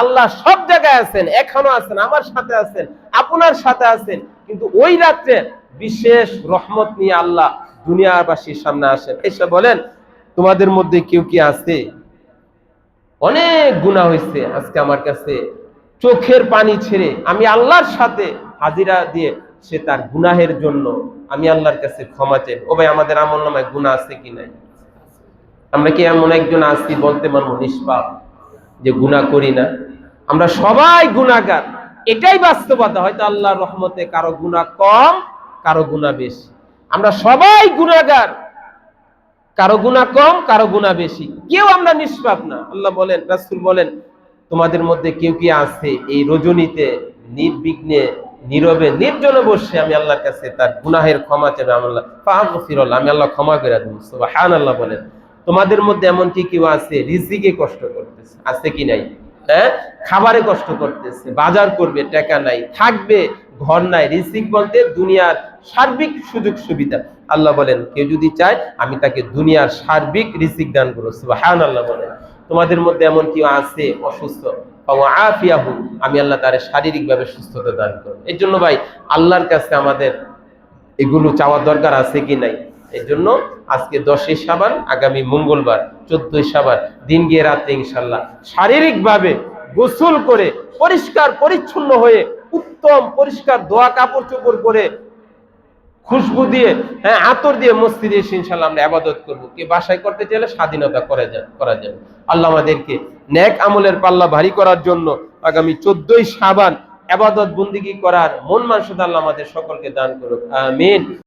আল্লাহ সব জায়গায় আছেন, এখনো আছেন, আমার সাথে আছেন, আপনার সাথে আছেন, কিন্তু ওই রাত্রে বিশেষ রহমত নিয়ে আল্লাহ দুনিয়াবাসীর সামনে আসেন, এসে বলেন তোমাদের মধ্যে কেউ কি আছে অনেক গুনাহ হয়েছে, আজকে আমার কাছে চোখের পানি ছেড়ে আমি আল্লাহর সাথে হাজিরা দিয়ে সে তার গুনাহের জন্য আমি আল্লাহর কাছে ক্ষমা চাই। ও ভাই, আমাদের আমলনামায় গুনাহ আছে কি নাই? আমরা কি এমন একজন আছি বলতে পারবো নিষ্পাপ যে গুনাহ করি না? আমরা সবাই গুনাহগার, এটাই বাস্তবতা। হয়তো আল্লাহর রহমতে কারো গুনাহ কম, কারো গুনাহ বেশি। আমরা সবাই গুনাহগার, কারো গুনাহ কম, কারো গুনাহ বেশি, কেউ আমরা নিষ্পাপ না। আল্লাহ বলেন, রাসূল বলেন, তোমাদের মধ্যে কেউ কি আছে এই রজনীতে নির্বিঘ্নে নীরবে নির্জনে বসে আমি আল্লাহর কাছে তার গুনাহের ক্ষমা চাইবে, আমি আল্লাহ ফাগফিরুল্লাহ, আমি আল্লাহ ক্ষমা করে দেব। সুবহানাল্লাহ। বলেন তোমাদের মধ্যে এমন কি কেউ আছে রিজিকে কষ্ট করতেছে? আছে কি নাই? হ্যাঁ, খাবারে কষ্ট করতেছে, বাজার করবে টাকা নাই, থাকবে ঘর নাই। রিজিক বলতে দুনিয়ার সার্বিক সুযোগ সুবিধা। আল্লাহ বলেন কেউ যদি চায় আমি তাকে দুনিয়ার সার্বিক রিজিক দান করব। সুবহানাল্লাহ। বলেন তোমাদের মধ্যে এমন কেউ আছে অসুস্থ, আমি আল্লাহ তার শারীরিক ভাবে সুস্থতা দান করব। এর জন্য ভাই আল্লাহর কাছে আমাদের এগুলো চাওয়ার দরকার আছে কি নাই? এই জন্য আজকে 10ই শাবান, আগামী মঙ্গলবার 14ই শাবান, দিন গিয়ে রাত্রে ইনশাল্লাহ শারীরিক ভাবে গোসল করে পরিষ্কার পরিচ্ছন্ন হয়ে উত্তম পরিষ্কার দোয়া কাপড় চোপড় করে খুশবু দিয়ে, হ্যাঁ, আতর দিয়ে মসজিদে এসে ইনশাআল্লাহ আমরা ইবাদত করব। কে বাসায় করতে চাইলে স্বাধীনতা করা যাবে। আল্লাহ আমাদেরকে নেক আমলের পাল্লা ভারী করার জন্য আগামী 14ই শাবান ইবাদত বন্দেগী করার মন মানসিকতা আল্লাহ আমাদের সকলকে দান করুক। আমিন।